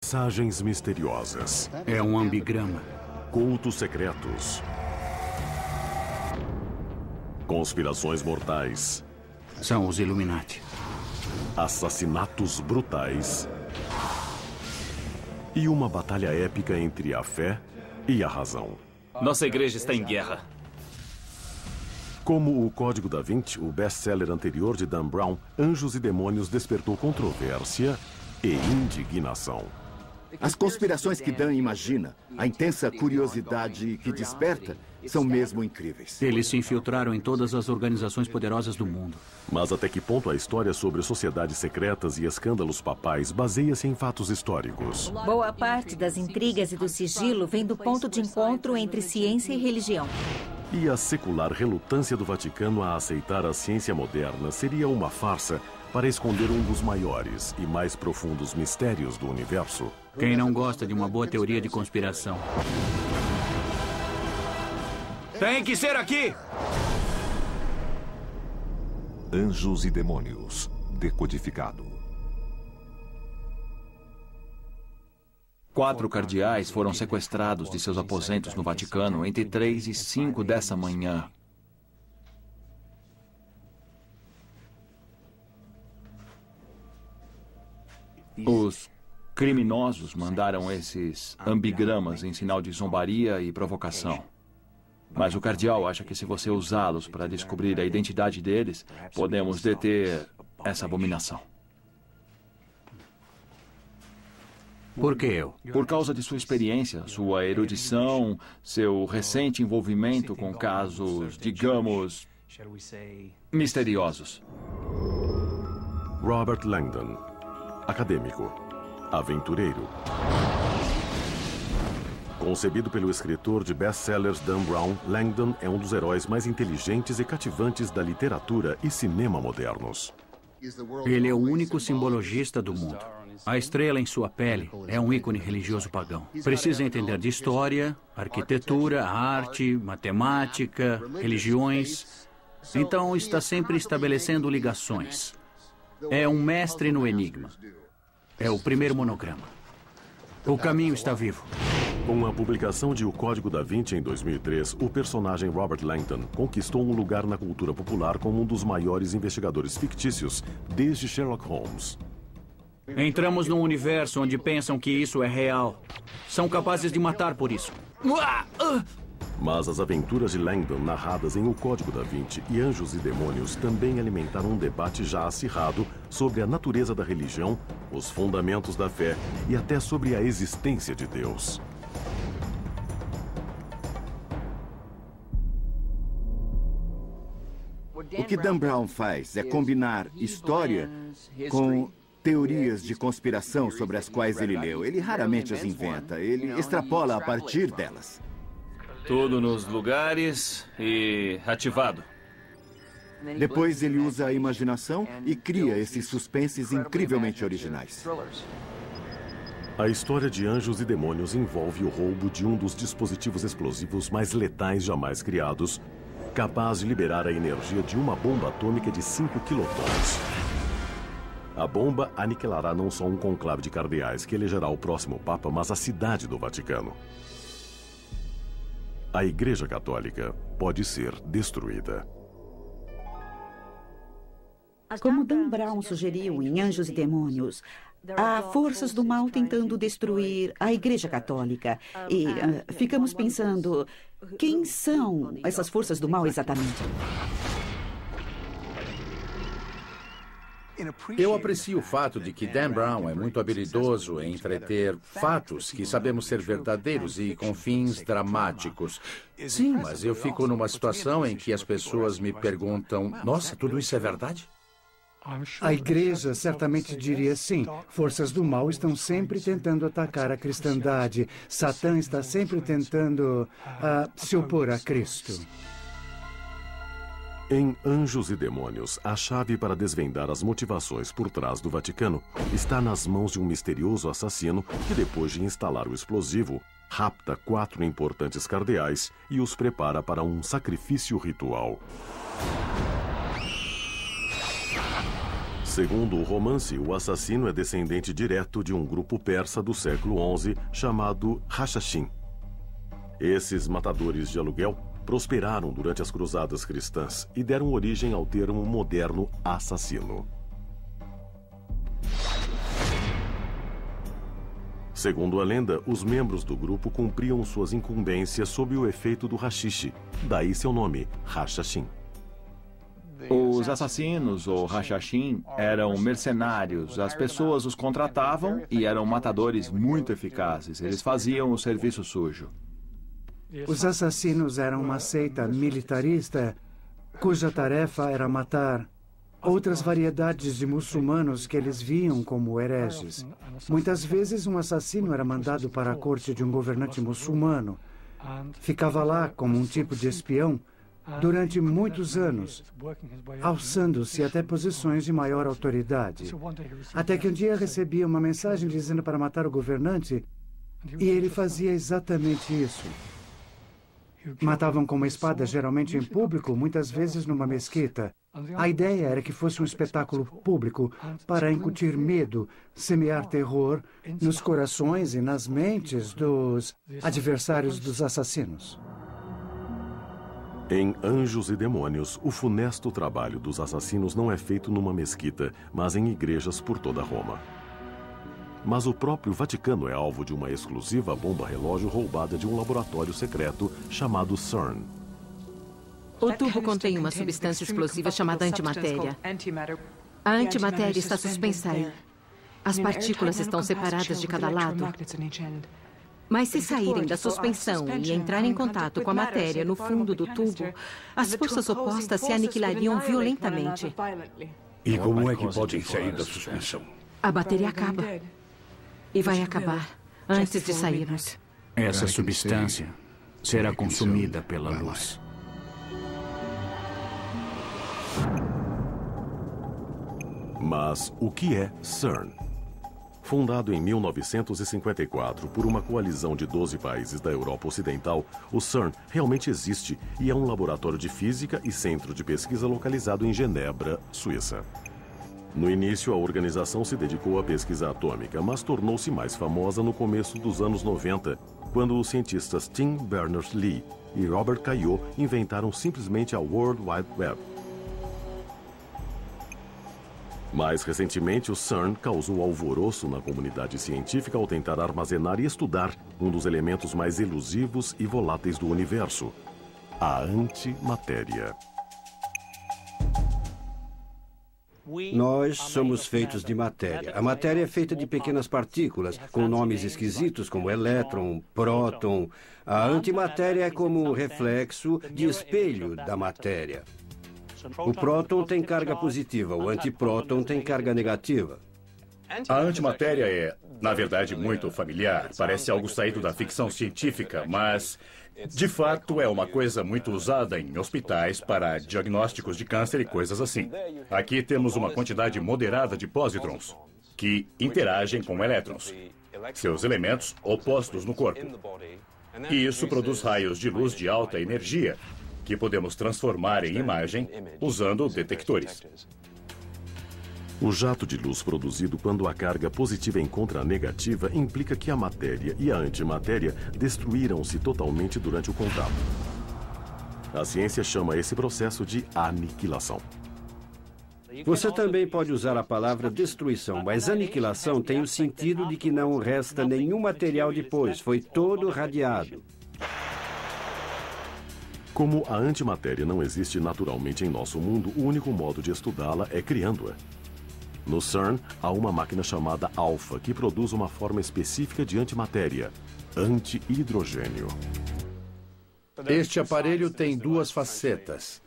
Mensagens misteriosas. É um ambigrama. Cultos secretos. Conspirações mortais. São os Illuminati. Assassinatos brutais. E uma batalha épica entre a fé e a razão. Nossa igreja está em guerra. Como o Código da Vinci, o best-seller anterior de Dan Brown, Anjos e Demônios despertou controvérsia e indignação. As conspirações que Dan imagina, a intensa curiosidade que desperta, são mesmo incríveis. Eles se infiltraram em todas as organizações poderosas do mundo. Mas até que ponto a história sobre sociedades secretas e escândalos papais baseia-se em fatos históricos? Boa parte das intrigas e do sigilo vem do ponto de encontro entre ciência e religião. E a secular relutância do Vaticano a aceitar a ciência moderna seria uma farsa para esconder um dos maiores e mais profundos mistérios do universo? Quem não gosta de uma boa teoria de conspiração? Tem que ser aqui! Anjos e Demônios, decodificado. 4 cardeais foram sequestrados de seus aposentos no Vaticano entre 3 e 5 dessa manhã. Os criminosos mandaram esses ambigramas em sinal de zombaria e provocação. Mas o cardeal acha que se você usá-los para descobrir a identidade deles, podemos deter essa abominação. Por que eu? Por causa de sua experiência, sua erudição, seu recente envolvimento com casos, digamos, misteriosos. Robert Langdon, acadêmico, aventureiro. Concebido pelo escritor de best-sellers Dan Brown, Langdon é um dos heróis mais inteligentes e cativantes da literatura e cinema modernos. Ele é o único simbologista do mundo. A estrela em sua pele é um ícone religioso pagão. Precisa entender de história, arquitetura, arte, matemática, religiões. Então está sempre estabelecendo ligações. É um mestre no enigma. É o primeiro monograma. O caminho está vivo. Com a publicação de O Código da Vinci em 2003, o personagem Robert Langdon conquistou um lugar na cultura popular como um dos maiores investigadores fictícios desde Sherlock Holmes. Entramos num universo onde pensam que isso é real. São capazes de matar por isso. Mas as aventuras de Langdon narradas em O Código da Vinci e Anjos e Demônios também alimentaram um debate já acirrado sobre a natureza da religião, os fundamentos da fé e até sobre a existência de Deus. O que Dan Brown faz é combinar história com teorias de conspiração sobre as quais ele leu. Ele raramente as inventa, ele extrapola a partir delas. Tudo nos lugares e ativado. Depois ele usa a imaginação e cria esses suspenses incrivelmente originais. A história de Anjos e Demônios envolve o roubo de um dos dispositivos explosivos mais letais jamais criados, capaz de liberar a energia de uma bomba atômica de 5 quilotons. A bomba aniquilará não só um conclave de cardeais que elegerá o próximo Papa, mas a cidade do Vaticano. A Igreja Católica pode ser destruída. Como Dan Brown sugeriu em Anjos e Demônios, há forças do mal tentando destruir a Igreja Católica. E ficamos pensando, quem são essas forças do mal exatamente? Eu aprecio o fato de que Dan Brown é muito habilidoso em entreter fatos que sabemos ser verdadeiros e com fins dramáticos. Sim, mas eu fico numa situação em que as pessoas me perguntam, nossa, tudo isso é verdade? A igreja certamente diria sim. Forças do mal estão sempre tentando atacar a cristandade. Satã está sempre tentando se opor a Cristo. Em Anjos e Demônios, a chave para desvendar as motivações por trás do Vaticano está nas mãos de um misterioso assassino que, depois de instalar o explosivo, rapta 4 importantes cardeais e os prepara para um sacrifício ritual. Segundo o romance, o assassino é descendente direto de um grupo persa do século XI chamado Hashashin. Esses matadores de aluguel prosperaram durante as cruzadas cristãs e deram origem ao termo moderno assassino. Segundo a lenda, os membros do grupo cumpriam suas incumbências sob o efeito do haxixe, daí seu nome, Hashashin. Os assassinos, ou Hashashin, eram mercenários. As pessoas os contratavam e eram matadores muito eficazes. Eles faziam o serviço sujo. Os assassinos eram uma seita militarista cuja tarefa era matar outras variedades de muçulmanos que eles viam como hereges. Muitas vezes um assassino era mandado para a corte de um governante muçulmano. Ficava lá como um tipo de espião durante muitos anos, alçando-se até posições de maior autoridade. Até que um dia recebia uma mensagem dizendo para matar o governante, e ele fazia exatamente isso. Matavam com uma espada, geralmente em público, muitas vezes numa mesquita. A ideia era que fosse um espetáculo público para incutir medo, semear terror nos corações e nas mentes dos adversários dos assassinos. Em Anjos e Demônios, o funesto trabalho dos assassinos não é feito numa mesquita, mas em igrejas por toda Roma. Mas o próprio Vaticano é alvo de uma exclusiva bomba-relógio roubada de um laboratório secreto chamado CERN. O tubo contém uma substância explosiva chamada antimatéria. A antimatéria está suspensa aí. As partículas estão separadas de cada lado. Mas se saírem da suspensão e entrarem em contato com a matéria no fundo do tubo, as forças opostas se aniquilariam violentamente. E como é que podem sair da suspensão? A bateria acaba. E vai acabar antes de sairmos. Essa substância será consumida pela luz. Mas o que é CERN? Fundado em 1954 por uma coalizão de 12 países da Europa Ocidental, o CERN realmente existe e é um laboratório de física e centro de pesquisa localizado em Genebra, Suíça. No início, a organização se dedicou à pesquisa atômica, mas tornou-se mais famosa no começo dos anos 90, quando os cientistas Tim Berners-Lee e Robert Cailliot inventaram simplesmente a World Wide Web. Mais recentemente, o CERN causou alvoroço na comunidade científica ao tentar armazenar e estudar um dos elementos mais elusivos e voláteis do universo, a antimatéria. Nós somos feitos de matéria. A matéria é feita de pequenas partículas, com nomes esquisitos como elétron, próton. A antimatéria é como um reflexo de espelho da matéria. O próton tem carga positiva, o antipróton tem carga negativa. A antimatéria é, na verdade, muito familiar. Parece algo saído da ficção científica, mas, de fato, é uma coisa muito usada em hospitais para diagnósticos de câncer e coisas assim. Aqui temos uma quantidade moderada de pósitrons, que interagem com elétrons, seus elementos opostos no corpo. E isso produz raios de luz de alta energia, que podemos transformar em imagem usando detectores. O jato de luz produzido quando a carga positiva encontra a negativa implica que a matéria e a antimatéria destruíram-se totalmente durante o contato. A ciência chama esse processo de aniquilação. Você também pode usar a palavra destruição, mas aniquilação tem o sentido de que não resta nenhum material depois, foi todo radiado. Como a antimatéria não existe naturalmente em nosso mundo, o único modo de estudá-la é criando-a. No CERN, há uma máquina chamada Alpha, que produz uma forma específica de antimatéria, anti-hidrogênio. Este aparelho tem duas facetas.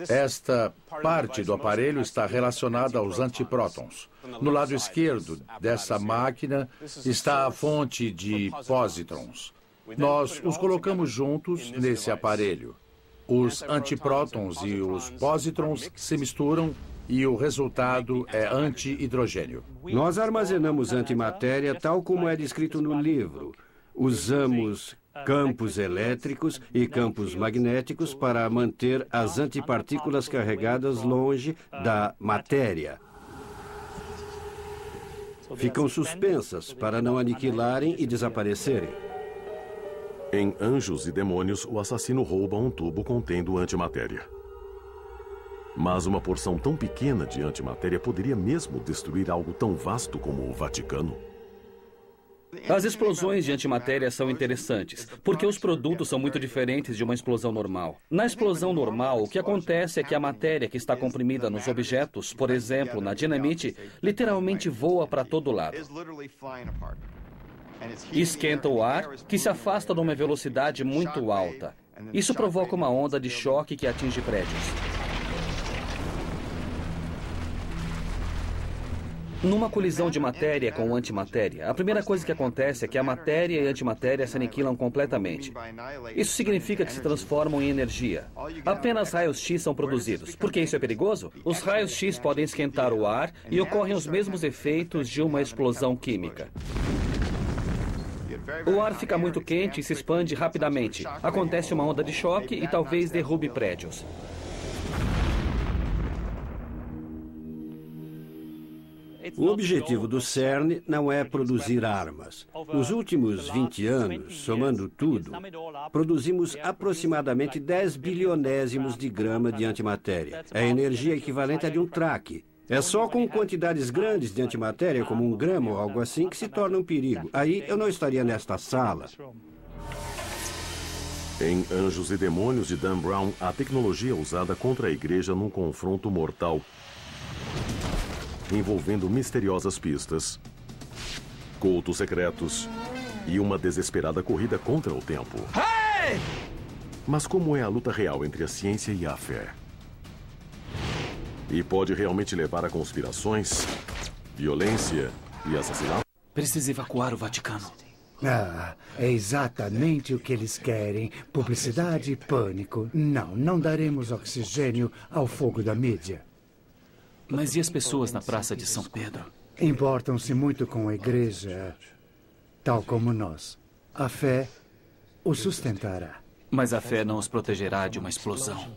Esta parte do aparelho está relacionada aos antiprótons. No lado esquerdo dessa máquina está a fonte de pósitrons. Nós os colocamos juntos nesse aparelho. Os antiprótons e os pósitrons se misturam e o resultado é anti-hidrogênio. Nós armazenamos antimatéria tal como é descrito no livro. Usamos campos elétricos e campos magnéticos para manter as antipartículas carregadas longe da matéria. Ficam suspensas para não aniquilarem e desaparecerem. Em Anjos e Demônios, o assassino rouba um tubo contendo antimatéria. Mas uma porção tão pequena de antimatéria poderia mesmo destruir algo tão vasto como o Vaticano? As explosões de antimatéria são interessantes, porque os produtos são muito diferentes de uma explosão normal. Na explosão normal, o que acontece é que a matéria que está comprimida nos objetos, por exemplo, na dinamite, literalmente voa para todo lado. Esquenta o ar, que se afasta numa velocidade muito alta. Isso provoca uma onda de choque que atinge prédios. Numa colisão de matéria com antimatéria, a primeira coisa que acontece é que a matéria e a antimatéria se aniquilam completamente. Isso significa que se transformam em energia. Apenas raios-x são produzidos. Por que isso é perigoso? Os raios-x podem esquentar o ar e ocorrem os mesmos efeitos de uma explosão química. O ar fica muito quente e se expande rapidamente. Acontece uma onda de choque e talvez derrube prédios. O objetivo do CERN não é produzir armas. Nos últimos 20 anos, somando tudo, produzimos aproximadamente 10 bilionésimos de grama de antimatéria. É a energia equivalente a de um traque. É só com quantidades grandes de antimatéria, como 1 grama ou algo assim, que se torna um perigo. Aí eu não estaria nesta sala. Em Anjos e Demônios de Dan Brown, a tecnologia é usada contra a igreja num confronto mortal, envolvendo misteriosas pistas, cultos secretos e uma desesperada corrida contra o tempo. Hey! Mas como é a luta real entre a ciência e a fé? E pode realmente levar a conspirações, violência e assassinato? Precisa evacuar o Vaticano. É exatamente o que eles querem. Publicidade e pânico. Não daremos oxigênio ao fogo da mídia. Mas e as pessoas na Praça de São Pedro? Importam-se muito com a igreja, tal como nós. A fé os sustentará. Mas a fé não os protegerá de uma explosão.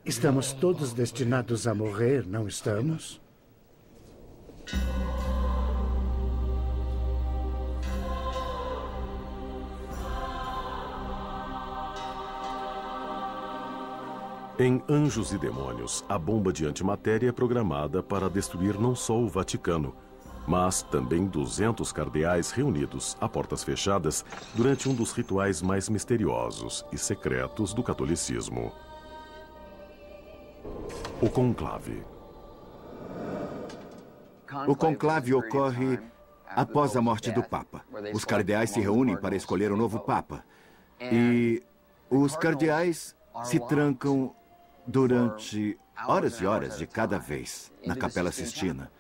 Estamos todos destinados a morrer, não estamos? Em Anjos e Demônios, a bomba de antimatéria é programada para destruir não só o Vaticano, mas também 200 cardeais reunidos a portas fechadas durante um dos rituais mais misteriosos e secretos do catolicismo. O conclave. O conclave ocorre após a morte do Papa. Os cardeais se reúnem para escolher o novo Papa. E os cardeais se trancam durante horas e horas de cada vez na Capela Sistina.